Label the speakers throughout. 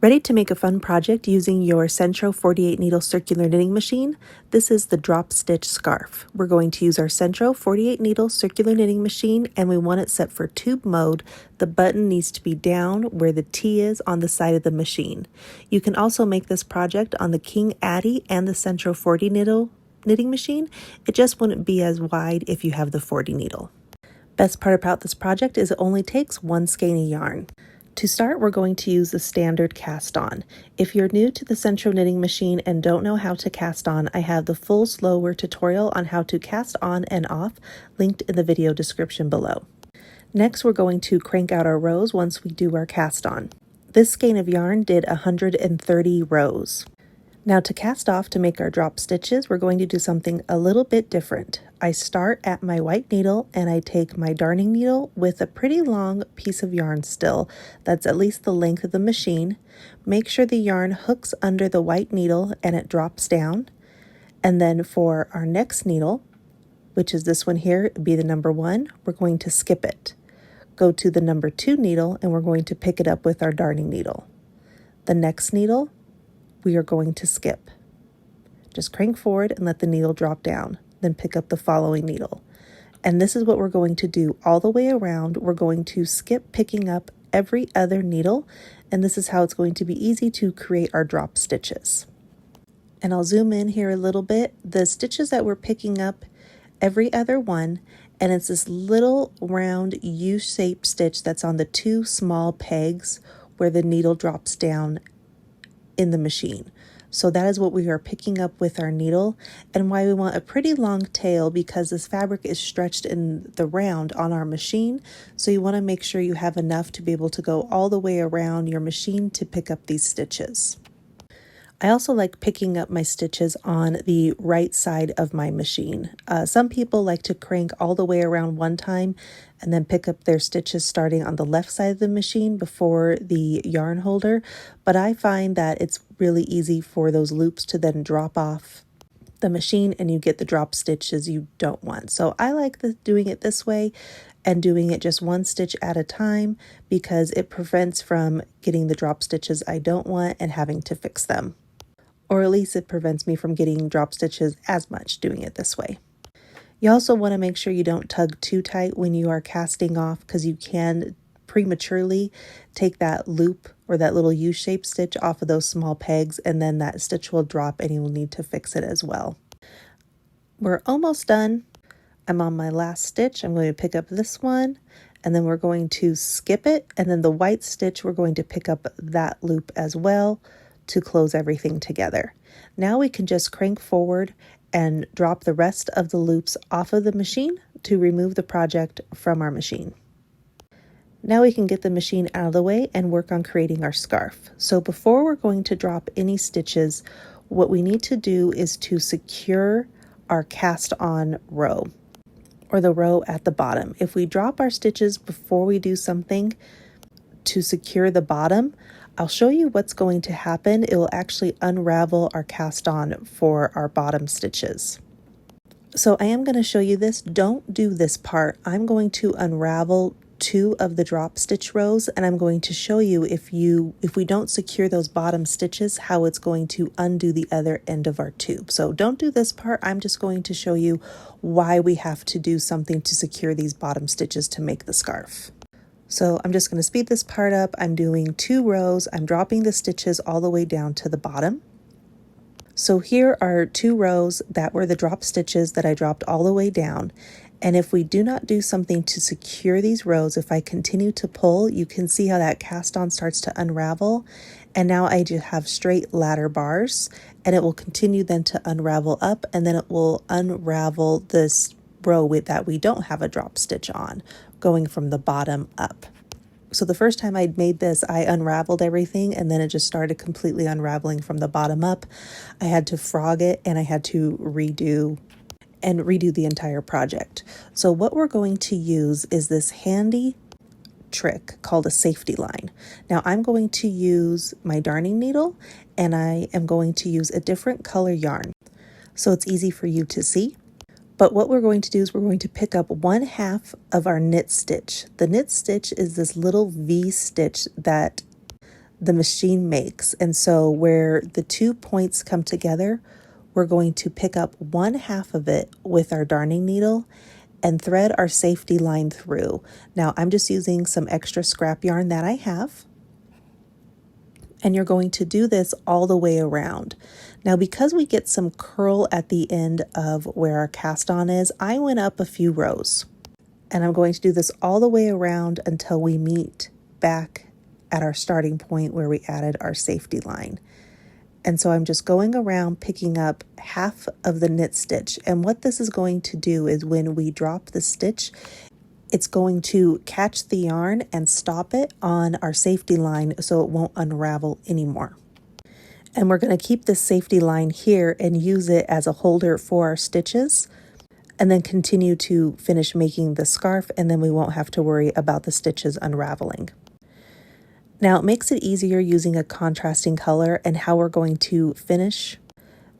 Speaker 1: Ready to make a fun project using your Sentro 48 needle circular knitting machine? This is the drop stitch scarf. We're going to use our Sentro 48 needle circular knitting machine, and we want it set for tube mode. The button needs to be down where the T is on the side of the machine. You can also make this project on the King Addy and the Sentro 40 needle knitting machine. It just wouldn't be as wide if you have the 40 needle. Best part about this project is it only takes one skein of yarn. To start, we're going to use the standard cast on. If you're new to the Sentro knitting machine and don't know how to cast on, I have the full slower tutorial on how to cast on and off linked in the video description below. Next, we're going to crank out our rows once we do our cast on. This skein of yarn did 130 rows. Now to cast off to make our drop stitches, we're going to do something a little bit different. I start at my white needle and I take my darning needle with a pretty long piece of yarn still that's at least the length of the machine. Make sure the yarn hooks under the white needle and it drops down. And then for our next needle, which is this one here, be the number 1, we're going to skip it. Go to the number 2 needle and we're going to pick it up with our darning needle. The next needle, we are going to skip. Just crank forward and let the needle drop down, then pick up the following needle. And this is what we're going to do all the way around. We're going to skip picking up every other needle, and this is how it's going to be easy to create our drop stitches. And I'll zoom in here a little bit. The stitches that we're picking up every other one, and it's this little round U-shaped stitch that's on the 2 small pegs where the needle drops down in the machine. So that is what we are picking up with our needle, and why we want a pretty long tail, because this fabric is stretched in the round on our machine. So you want to make sure you have enough to be able to go all the way around your machine to pick up these stitches. I also like picking up my stitches on the right side of my machine. Some people like to crank all the way around one time and then pick up their stitches starting on the left side of the machine before the yarn holder, but I find that it's really easy for those loops to then drop off the machine and you get the drop stitches you don't want. So I like doing it this way and doing it just one stitch at a time, because it prevents from getting the drop stitches I don't want and having to fix them. Or at least it prevents me from getting drop stitches as much doing it this way. You also want to make sure you don't tug too tight when you are casting off, because you can prematurely take that loop or that little U-shaped stitch off of those small pegs, and then that stitch will drop and you will need to fix it as well. We're almost done. I'm on my last stitch. I'm going to pick up this one, and then we're going to skip it, and then the white stitch, we're going to pick up that loop as well to close everything together. Now we can just crank forward and drop the rest of the loops off of the machine to remove the project from our machine. Now we can get the machine out of the way and work on creating our scarf. So before we're going to drop any stitches, what we need to do is to secure our cast on row, or the row at the bottom. If we drop our stitches before we do something to secure the bottom, I'll show you what's going to happen. It will actually unravel our cast on for our bottom stitches. So I am going to show you this. Don't do this part. I'm going to unravel 2 of the drop stitch rows, and I'm going to show you if we don't secure those bottom stitches, how it's going to undo the other end of our tube. So don't do this part. I'm just going to show you why we have to do something to secure these bottom stitches to make the scarf. So I'm just going to speed this part up. I'm doing 2 rows. I'm dropping the stitches all the way down to the bottom. So here are 2 rows that were the drop stitches that I dropped all the way down. And if we do not do something to secure these rows, if I continue to pull, you can see how that cast on starts to unravel. And now I just have straight ladder bars, and it will continue then to unravel up, and then it will unravel this row that we don't have a drop stitch on, going from the bottom up. So the first time I made this, I unraveled everything, and then it just started completely unraveling from the bottom up. I had to frog it, and I had to redo the entire project. So what we're going to use is this handy trick called a safety line. Now I'm going to use my darning needle, and I am going to use a different color yarn so it's easy for you to see. But what we're going to do is we're going to pick up 1/2 of our knit stitch. The knit stitch is this little V stitch that the machine makes. And so where the 2 points come together, we're going to pick up 1/2 of it with our darning needle and thread our safety line through. Now I'm just using some extra scrap yarn that I have. And you're going to do this all the way around. Now, because we get some curl at the end of where our cast on is, I went up a few rows. And I'm going to do this all the way around until we meet back at our starting point where we added our safety line. And so I'm just going around picking up 1/2 of the knit stitch. And what this is going to do is when we drop the stitch, it's going to catch the yarn and stop it on our safety line so it won't unravel anymore. And we're going to keep this safety line here and use it as a holder for our stitches, and then continue to finish making the scarf, and then we won't have to worry about the stitches unraveling. Now it makes it easier using a contrasting color, and how we're going to finish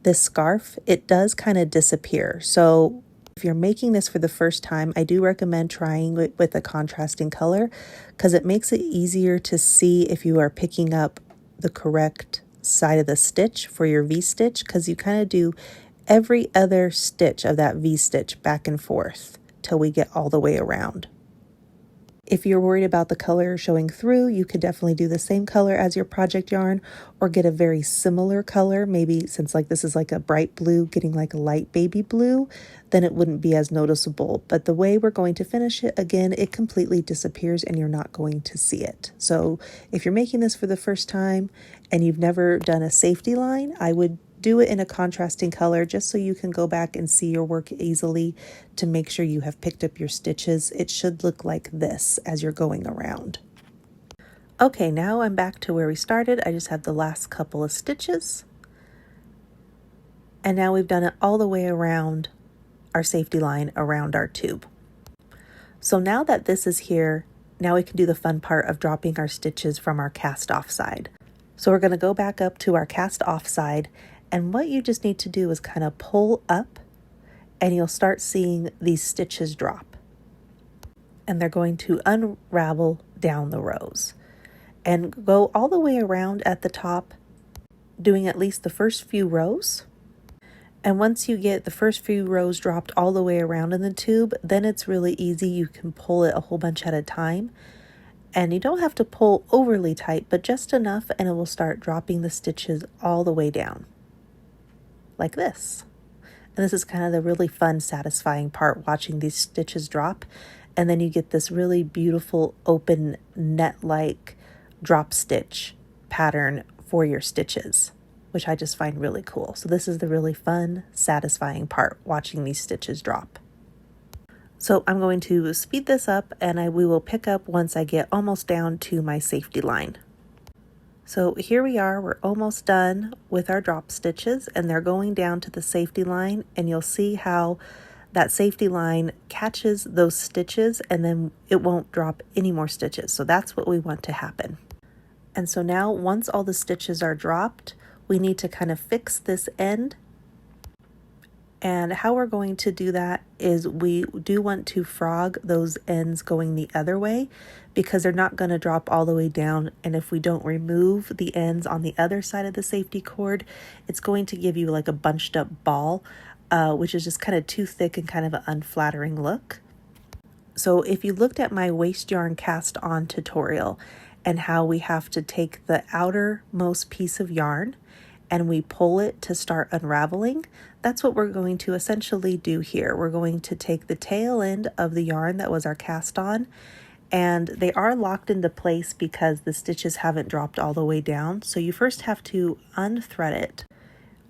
Speaker 1: this scarf, it does kind of disappear. So if you're making this for the first time, I do recommend trying it with a contrasting color because it makes it easier to see if you are picking up the correct side of the stitch for your V-stitch, because you kind of do every other stitch of that V-stitch back and forth till we get all the way around. If you're worried about the color showing through, you could definitely do the same color as your project yarn or get a very similar color. Maybe since like this is like a bright blue, getting like a light baby blue, then it wouldn't be as noticeable. But the way we're going to finish it, again, it completely disappears and you're not going to see it. So if you're making this for the first time and you've never done a safety line, I would do it in a contrasting color just so you can go back and see your work easily to make sure you have picked up your stitches. It should look like this as you're going around. Okay, now I'm back to where we started. I just have the last couple of stitches. And now we've done it all the way around our safety line around our tube. So now that this is here, now we can do the fun part of dropping our stitches from our cast off side. So we're going to go back up to our cast off side, and what you just need to do is kind of pull up and you'll start seeing these stitches drop. And they're going to unravel down the rows and go all the way around at the top, doing at least the first few rows. And once you get the first few rows dropped all the way around in the tube, then it's really easy. You can pull it a whole bunch at a time. And you don't have to pull overly tight, but just enough, and it will start dropping the stitches all the way down. Like this. And this is kind of the really fun, satisfying part, watching these stitches drop. And then you get this really beautiful open net-like drop stitch pattern for your stitches, which I just find really cool. So this is the really fun, satisfying part, watching these stitches drop. So I'm going to speed this up, and we will pick up once I get almost down to my safety line. So here we are, we're almost done with our drop stitches, and they're going down to the safety line, and you'll see how that safety line catches those stitches and then it won't drop any more stitches. So that's what we want to happen. And so now once all the stitches are dropped, we need to kind of fix this end. And how we're going to do that is we do want to frog those ends going the other way because they're not going to drop all the way down. And if we don't remove the ends on the other side of the safety cord, it's going to give you like a bunched up ball, which is just kind of too thick and kind of an unflattering look. So if you looked at my waste yarn cast on tutorial and how we have to take the outermost piece of yarn and we pull it to start unraveling, that's what we're going to essentially do here. We're going to take the tail end of the yarn that was our cast on, and they are locked into place because the stitches haven't dropped all the way down. So you first have to unthread it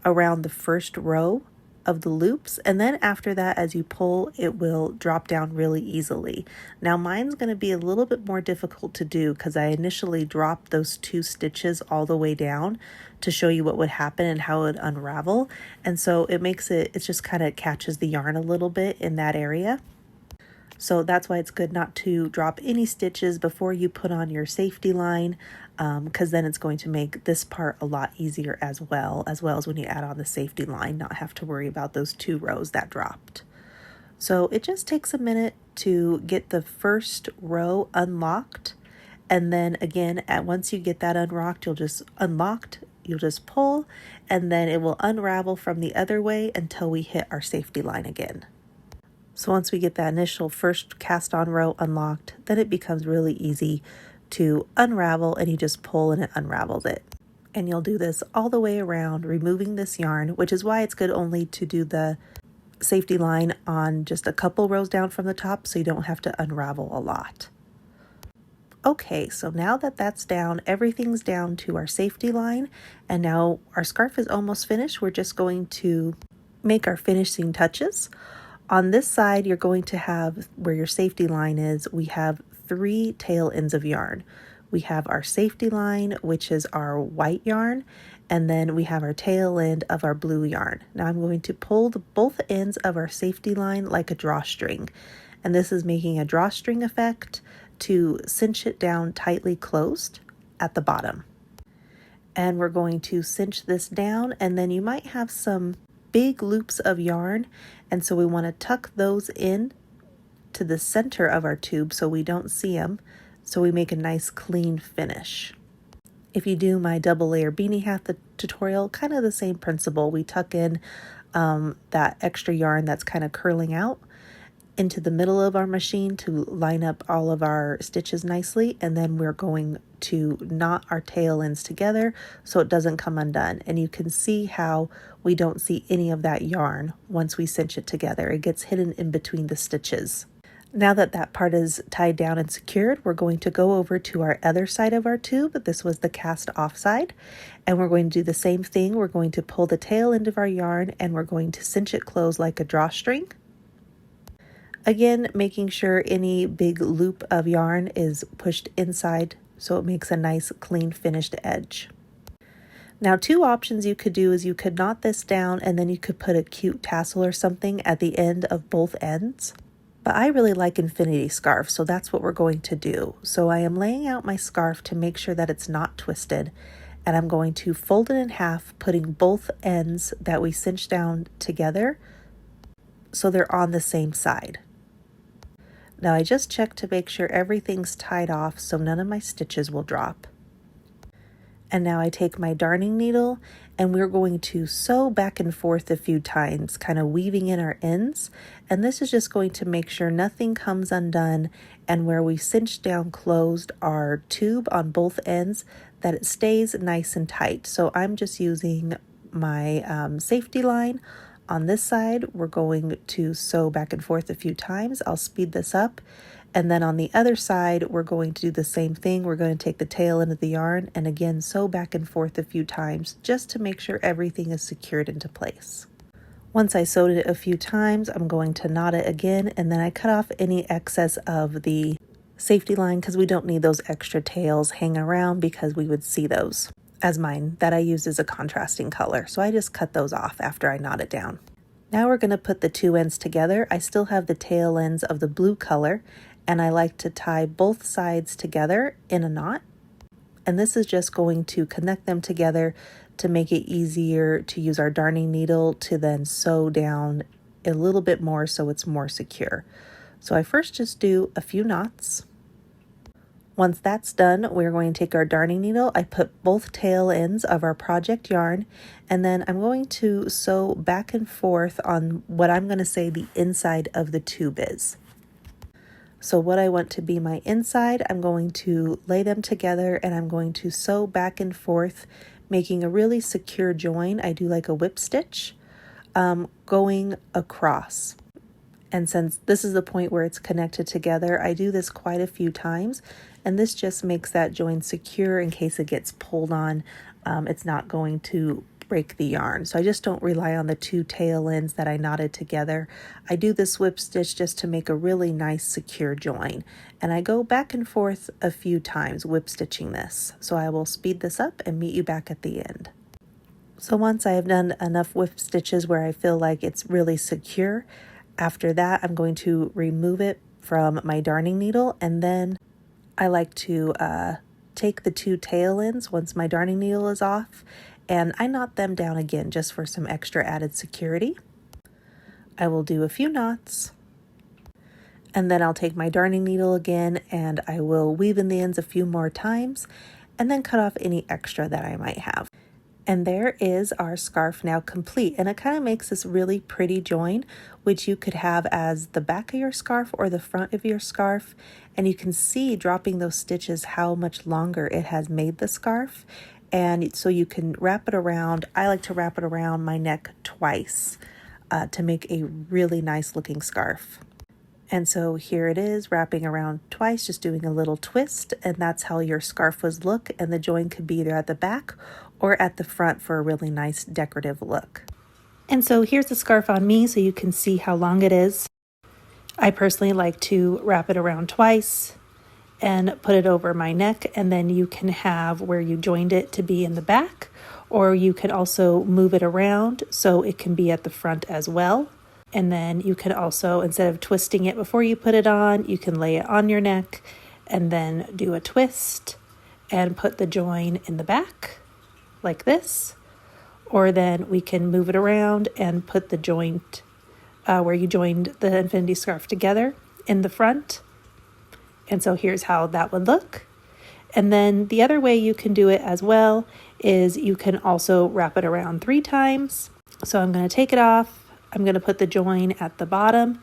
Speaker 1: around the first row of the loops, and then after that, as you pull, it will drop down really easily. Now mine's going to be a little bit more difficult to do because I initially dropped those 2 stitches all the way down to show you what would happen and how it would unravel, and so it just kind of catches the yarn a little bit in that area. So that's why it's good not to drop any stitches before you put on your safety line, because then it's going to make this part a lot easier as well as when you add on the safety line, not have to worry about those 2 rows that dropped. So it just takes a minute to get the first row unlocked, And then again, once you get that unlocked, you'll just pull, and then it will unravel from the other way until we hit our safety line again. So once we get that initial first cast on row unlocked, then it becomes really easy to unravel, and you just pull and it unravels it. And you'll do this all the way around, removing this yarn, which is why it's good only to do the safety line on just a couple rows down from the top so you don't have to unravel a lot. Okay, so now that that's down, everything's down to our safety line, and now our scarf is almost finished. We're just going to make our finishing touches. On this side, you're going to have where your safety line is, we have 3 tail ends of yarn. We have our safety line, which is our white yarn, and then we have our tail end of our blue yarn. Now I'm going to pull both ends of our safety line like a drawstring, and this is making a drawstring effect to cinch it down tightly closed at the bottom. And we're going to cinch this down, and then you might have some big loops of yarn, and so we want to tuck those in to the center of our tube so we don't see them, so we make a nice clean finish. If you do my double layer beanie hat tutorial, kind of the same principle. We tuck in that extra yarn that's kind of curling out into the middle of our machine to line up all of our stitches nicely, and then we're going to knot our tail ends together so it doesn't come undone. And you can see how we don't see any of that yarn once we cinch it together. It gets hidden in between the stitches. Now that that part is tied down and secured, we're going to go over to our other side of our tube. This was the cast off side, and we're going to do the same thing. We're going to pull the tail end of our yarn, and we're going to cinch it closed like a drawstring. Again, making sure any big loop of yarn is pushed inside so it makes a nice clean finished edge. Now 2 options you could do is you could knot this down and then you could put a cute tassel or something at the end of both ends. But I really like infinity scarf, so that's what we're going to do. So I am laying out my scarf to make sure that it's not twisted, and I'm going to fold it in half, putting both ends that we cinch down together so they're on the same side. Now I just checked to make sure everything's tied off so none of my stitches will drop. And now I take my darning needle and we're going to sew back and forth a few times, kind of weaving in our ends. And this is just going to make sure nothing comes undone, and where we cinch down closed our tube on both ends, that it stays nice and tight. So I'm just using my safety line. On this side, we're going to sew back and forth a few times. I'll speed this up. And then on the other side, we're going to do the same thing. We're going to take the tail end of the yarn and again sew back and forth a few times just to make sure everything is secured into place. Once I sewed it a few times, I'm going to knot it again, and then I cut off any excess of the safety line because we don't need those extra tails hanging around because we would see those. As mine that I used as a contrasting color, so I just cut those off after I knot it down. Now we're going to put the 2 ends together. I still have the tail ends of the blue color, and I like to tie both sides together in a knot, and this is just going to connect them together to make it easier to use our darning needle to then sew down a little bit more so it's more secure. So I first just do a few knots. Once that's done, we're going to take our darning needle. I put both tail ends of our project yarn, and then I'm going to sew back and forth on what I'm going to say the inside of the tube is. So what I want to be my inside, I'm going to lay them together and I'm going to sew back and forth, making a really secure join. I do like a whip stitch going across. And since this is the point where it's connected together, I do this quite a few times, and this just makes that join secure in case it gets pulled on. It's not going to break the yarn. So I just don't rely on the 2 tail ends that I knotted together. I do this whip stitch just to make a really nice secure join. And I go back and forth a few times whip stitching this. So I will speed this up and meet you back at the end. So once I have done enough whip stitches where I feel like it's really secure, after that, I'm going to remove it from my darning needle, and then I like to take the 2 tail ends once my darning needle is off, and I knot them down again just for some extra added security. I will do a few knots, And then I'll take my darning needle again and I will weave in the ends a few more times and then cut off any extra that I might have. And there is our scarf now complete, and it kind of makes this really pretty join, which you could have as the back of your scarf or the front of your scarf. And you can see dropping those stitches how much longer it has made the scarf. And so you can wrap it around. I like to wrap it around my neck twice to make a really nice looking scarf. And so here it is, wrapping around twice, just doing a little twist, and that's how your scarf would look. And the join could be either at the back or at the front for a really nice decorative look. And so here's the scarf on me so you can see how long it is. I personally like to wrap it around twice and put it over my neck, and then you can have where you joined it to be in the back, or you can also move it around so it can be at the front as well. And then you can also, instead of twisting it before you put it on, you can lay it on your neck and then do a twist and put the join in the back like this. Or then we can move it around and put the joint where you joined the infinity scarf together in the front. And so here's how that would look. And then the other way you can do it as well is you can also wrap it around 3 times. So I'm going to take it off. I'm going to put the join at the bottom,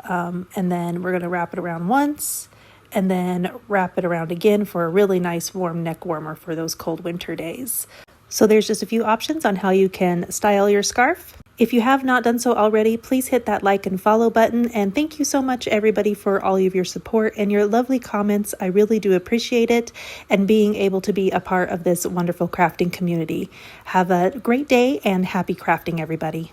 Speaker 1: and then we're going to wrap it around once, and then wrap it around again for a really nice warm neck warmer for those cold winter days. So there's just a few options on how you can style your scarf. If you have not done so already, please hit that like and follow button. And thank you so much, everybody, for all of your support and your lovely comments. I really do appreciate it, and being able to be a part of this wonderful crafting community. Have a great day and happy crafting, everybody.